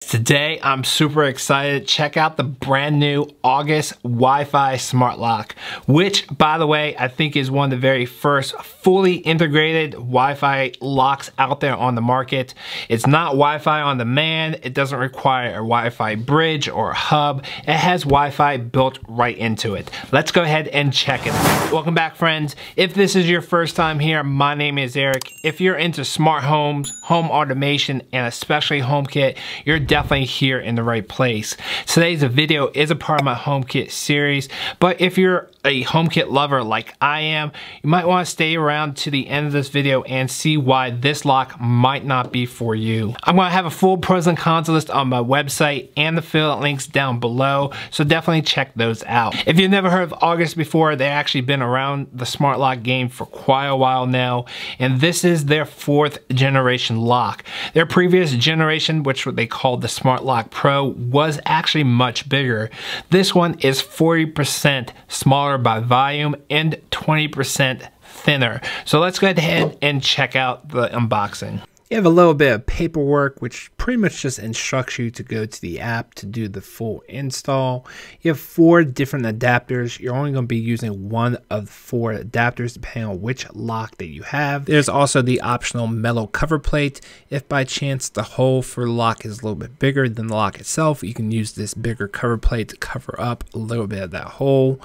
Today, I'm super excited. Check out the brand new August Wi-Fi smart lock, which, by the way, I think is one of the very first fully integrated Wi-Fi locks out there on the market. It's not Wi-Fi on demand. It doesn't require a Wi-Fi bridge or a hub. It has Wi-Fi built right into it. Let's go ahead and check it out. Welcome back, friends. If this is your first time here, my name is Eric. If you're into smart homes, home automation, and especially HomeKit, you're definitely here in the right place. Today's video is a part of my HomeKit series, but if you're a HomeKit lover like I am, you might want to stay around to the end of this video and see why this lock might not be for you. I'm going to have a full pros and cons list on my website and the affiliate links down below, so definitely check those out. If you've never heard of August before, they've actually been around the smart lock game for quite a while now, and this is their 4th generation lock. Their previous generation, which they called the Smart Lock Pro, was actually much bigger. This one is 40% smaller by volume and 20% thinner. So let's go ahead and check out the unboxing. You have a little bit of paperwork, which pretty much just instructs you to go to the app to do the full install. You have 4 different adapters. You're only going to be using one of the 4 adapters depending on which lock that you have. There's also the optional metal cover plate. If by chance the hole for the lock is a little bit bigger than the lock itself, you can use this bigger cover plate to cover up a little bit of that hole.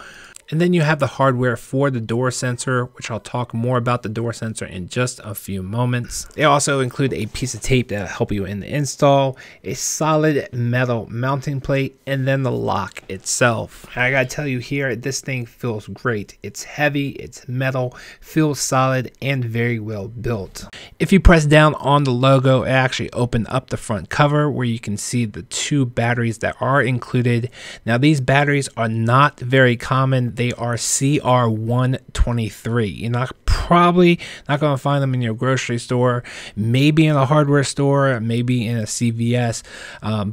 And then you have the hardware for the door sensor, which I'll talk more about the door sensor in just a few moments. They also include a piece of tape that'll help you in the install, a solid metal mounting plate, and then the lock itself. I gotta tell you here, this thing feels great. It's heavy, it's metal, feels solid, and very well built. If you press down on the logo, it actually opens up the front cover where you can see the 2 batteries that are included. Now these batteries are not very common. They are CR123. You're probably not going to find them in your grocery store, maybe in a hardware store, maybe in a CVS,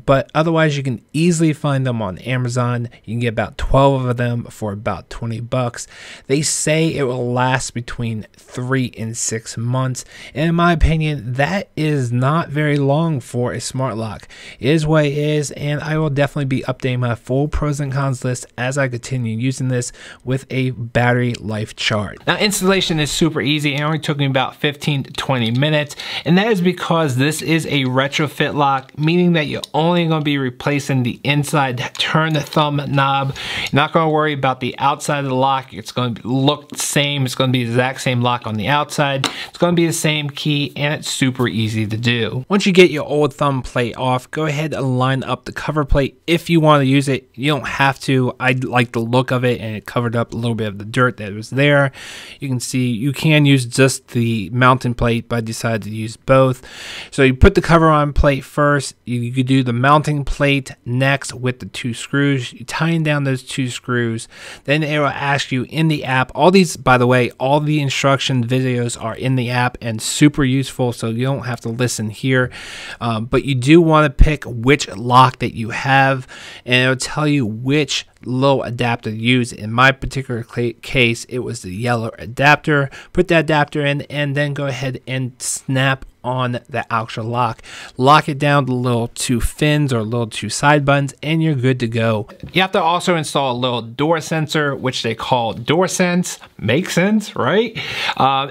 but otherwise you can easily find them on Amazon. You can get about 12 of them for about 20 bucks. They say it will last between 3 and 6 months, and in my opinion, that is not very long for a smart lock. It is what it is, and I will definitely be updating my full pros and cons list as I continue using this with a battery life chart. Now, installation is super easy. It only took me about 15 to 20 minutes, and that is because this is a retrofit lock, meaning that you're only going to be replacing the inside. Turn the thumb knob. You're not going to worry about the outside of the lock. It's going to look the same. It's going to be the exact same lock on the outside. It's going to be the same key, and it's super easy to do. Once you get your old thumb plate off, go ahead and line up the cover plate if you want to use it. You don't have to. I like the look of it, and it covered up a little bit of the dirt that was there. You can see you can use just the mounting plate, but I decided to use both. So you put the cover on plate first. You could do the mounting plate next with the 2 screws. You tighten down those 2 screws. Then it will ask you in the app. All these, by the way, all the instruction videos are in the app and super useful, so you don't have to listen here. But you do want to pick which lock that you have, and it'll tell you which little adapter to use. In my particular case, it was the yellow adapter. Put the adapter in and then go ahead and snap on the actual lock. Lock it down to the little 2 fins or little 2 side buttons, and you're good to go. You have to also install a little door sensor, which they call DoorSense. Makes sense, right?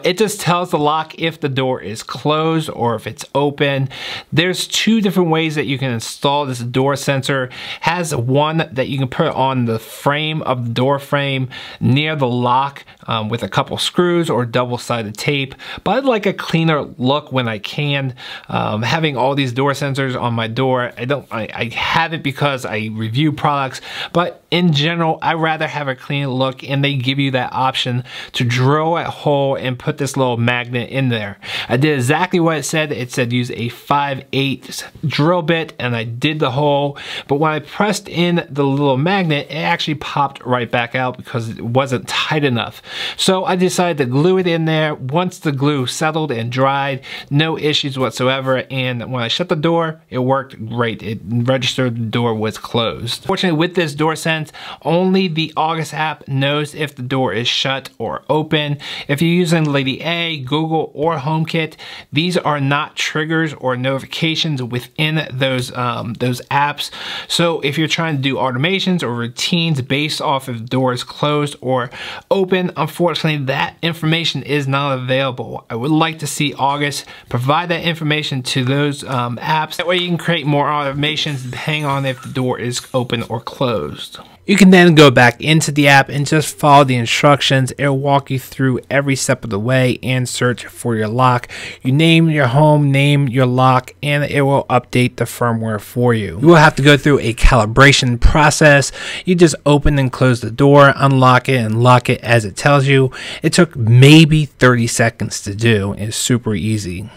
It just tells the lock if the door is closed or if it's open. There's 2 different ways that you can install this door sensor. Has one that you can put on the frame of the door frame near the lock with a couple screws or double-sided tape, but I'd like a cleaner look when I can. Having all these door sensors on my door, I have it because I review products, but in general, I rather have a clean look, and they give you that option to drill a hole and put this little magnet in there. I did exactly what it said. It said use a 5/8 drill bit, and I did the hole, but when I pressed in the little magnet, it actually popped right back out because it wasn't tight enough. So I decided to glue it in there. Once the glue settled and dried, no no issues whatsoever, and when I shut the door, it worked great. It registered the door was closed. Fortunately, with this DoorSense, only the August app knows if the door is shut or open. If you're using Lady A, Google, or HomeKit, these are not triggers or notifications within those apps. So if you're trying to do automations or routines based off if the door is closed or open, unfortunately that information is not available. I would like to see August provide that information to those apps. That way you can create more automations depending on if the door is open or closed. You can then go back into the app and just follow the instructions. It'll walk you through every step of the way and search for your lock. You name your home, name your lock, and it will update the firmware for you. You will have to go through a calibration process. You just open and close the door, unlock it, and lock it as it tells you. It took maybe 30 seconds to do. It's super easy.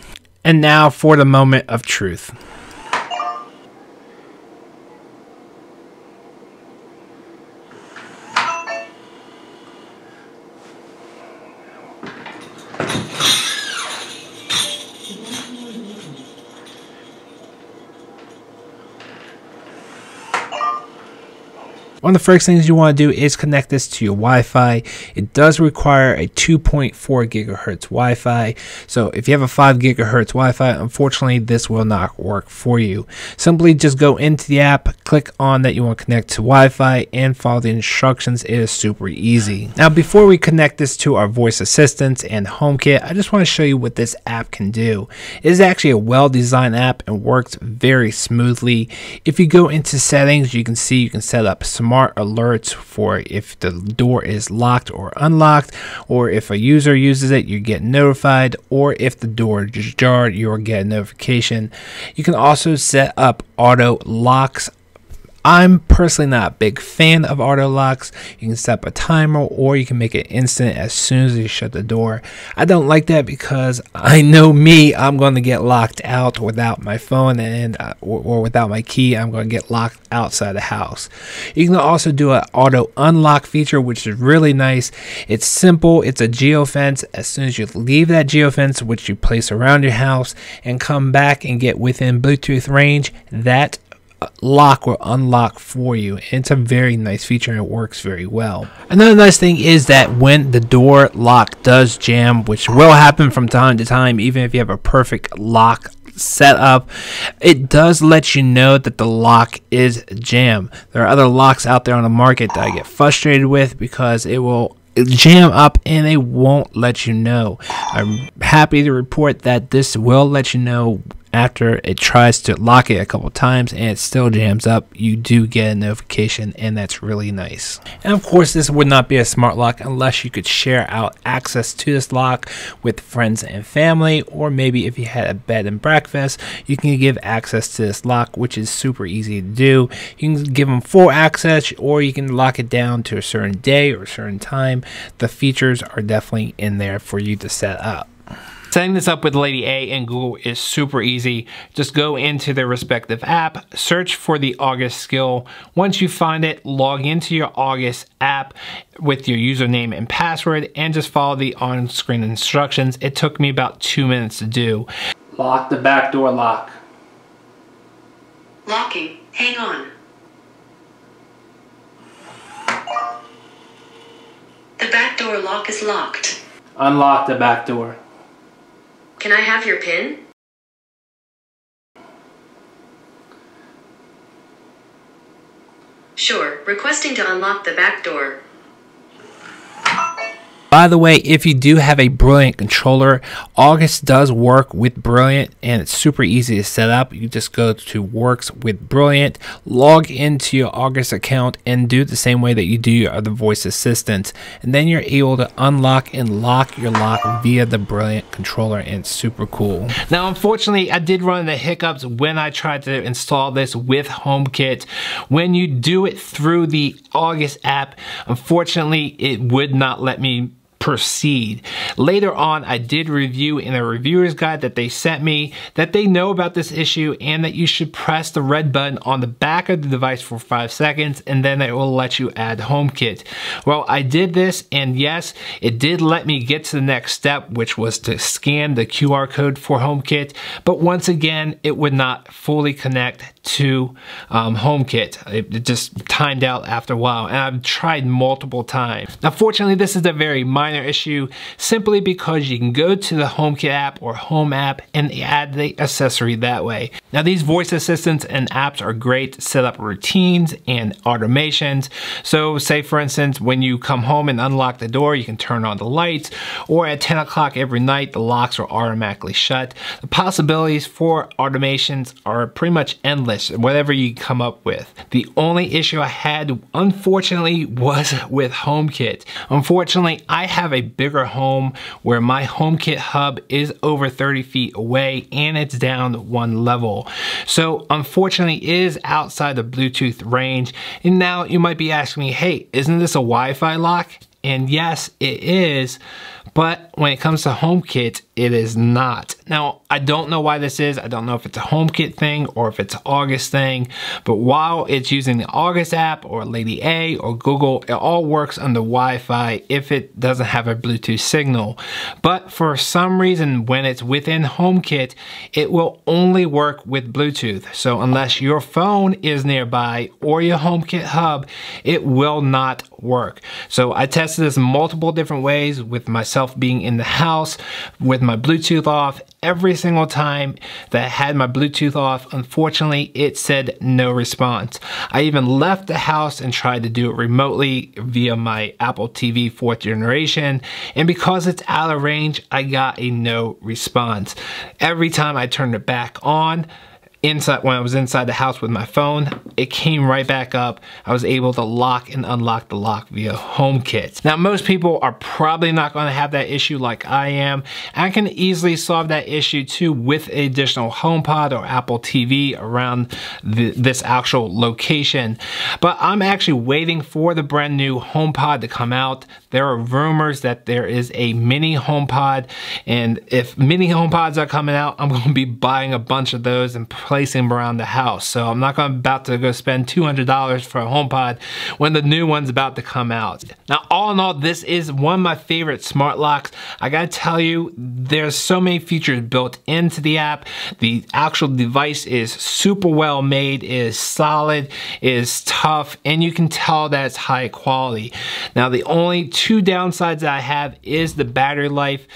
And now for the moment of truth. One of the first things you want to do is connect this to your Wi-Fi. It does require a 2.4 gigahertz Wi-Fi. So if you have a 5 gigahertz Wi-Fi, unfortunately this will not work for you. Simply just go into the app, click on that you want to connect to Wi-Fi, and follow the instructions. It is super easy. Now before we connect this to our voice assistants and HomeKit, I just want to show you what this app can do. It is actually a well-designed app and works very smoothly. If you go into settings, you can see you can set up smart alerts for if the door is locked or unlocked, or if a user uses it, you get notified, or if the door is jarred, you'll get a notification. You can also set up auto locks. I'm personally not a big fan of auto locks. You can set up a timer, or you can make it instant as soon as you shut the door. I don't like that because I know me, I'm going to get locked out without my phone and or without my key. I'm going to get locked outside the house. You can also do an auto unlock feature, which is really nice. It's simple. It's a geofence. As soon as you leave that geofence, which you place around your house, and come back and get within Bluetooth range, that lock will unlock for you. It's a very nice feature and it works very well. Another nice thing is that when the door lock does jam, which will happen from time to time, even if you have a perfect lock set up, it does let you know that the lock is jammed. There are other locks out there on the market that I get frustrated with because it will jam up and they won't let you know. I'm happy to report that this will let you know after it tries to lock it a couple times and it still jams up. You do get a notification, and that's really nice. And of course, this would not be a smart lock unless you could share out access to this lock with friends and family, or maybe if you had a bed and breakfast, you can give access to this lock, which is super easy to do. You can give them full access, or you can lock it down to a certain day or a certain time. The features are definitely in there for you to set up. Setting this up with Lady A and Google is super easy. Just go into their respective app, search for the August skill. Once you find it, log into your August app with your username and password and just follow the on-screen instructions. It took me about 2 minutes to do. Lock the back door lock. Locking. Hang on. The back door lock is locked. Unlock the back door. Can I have your PIN? Sure. Requesting to unlock the back door. By the way, if you do have a Brilliant controller, August does work with Brilliant and it's super easy to set up. You just go to Works with Brilliant, log into your August account, and do it the same way that you do your other voice assistants. And then you're able to unlock and lock your lock via the Brilliant controller, and it's super cool. Now, unfortunately, I did run into hiccups when I tried to install this with HomeKit. When you do it through the August app, unfortunately, it would not let me proceed. Later on, I did review in a reviewer's guide that they sent me that they know about this issue and that you should press the red button on the back of the device for 5 seconds and then it will let you add HomeKit. Well, I did this and yes, it did let me get to the next step, which was to scan the QR code for HomeKit, but once again, it would not fully connect to HomeKit. It just timed out after a while and I've tried multiple times. Now, fortunately, this is a very minor issue simply because you can go to the HomeKit app or Home app and add the accessory that way. Now, these voice assistants and apps are great to set up routines and automations. So say for instance, when you come home and unlock the door, you can turn on the lights, or at 10 o'clock every night, the locks are automatically shut. The possibilities for automations are pretty much endless, whatever you come up with. The only issue I had, unfortunately, was with HomeKit. Unfortunately, I have a bigger home where my HomeKit hub is over 30 feet away and it's down one level. So unfortunately, it is outside the Bluetooth range. And now you might be asking me, hey, isn't this a Wi-Fi lock? And yes, it is, but when it comes to HomeKit, it is not. Now, I don't know why this is. I don't know if it's a HomeKit thing or if it's an August thing, but while it's using the August app or Lady A or Google, it all works on the Wi-Fi if it doesn't have a Bluetooth signal. But for some reason, when it's within HomeKit, it will only work with Bluetooth. So unless your phone is nearby or your HomeKit hub, it will not work. So I tested this multiple different ways with myself being in the house, with my Bluetooth off. Every single time that I had my Bluetooth off, unfortunately, it said no response. I even left the house and tried to do it remotely via my Apple TV 4th generation, and because it's out of range, I got a no response. Every time I turned it back on, when I was inside the house with my phone, it came right back up. I was able to lock and unlock the lock via HomeKit. Now, most people are probably not going to have that issue like I am. I can easily solve that issue too with an additional HomePod or Apple TV around this actual location. But I'm actually waiting for the brand new HomePod to come out. There are rumors that there is a mini HomePod, and if mini HomePods are coming out, I'm going to be buying a bunch of those and placing them around the house. So I'm not about to go spend $200 for a HomePod when the new one's about to come out. Now, all in all, this is one of my favorite smart locks. I gotta tell you, there's so many features built into the app. The actual device is super well made, is solid, is tough, and you can tell that it's high quality. Now, the only two downsides that I have is the battery life.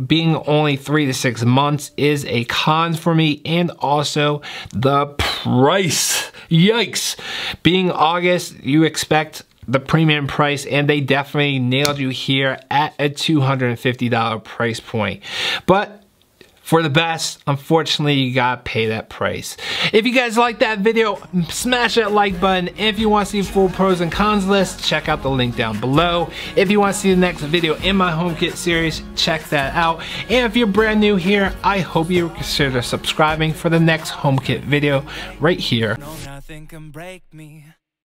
Being only 3 to 6 months is a con for me, and also the price. Yikes. Being August, you expect the premium price, and they definitely nailed you here at a $250 price point. But for the best, unfortunately, you gotta pay that price. If you guys like that video, smash that like button. If you want to see full pros and cons list, check out the link down below. If you want to see the next video in my HomeKit series, check that out. And if you're brand new here, I hope you consider subscribing for the next HomeKit video right here. No, nothing can break me.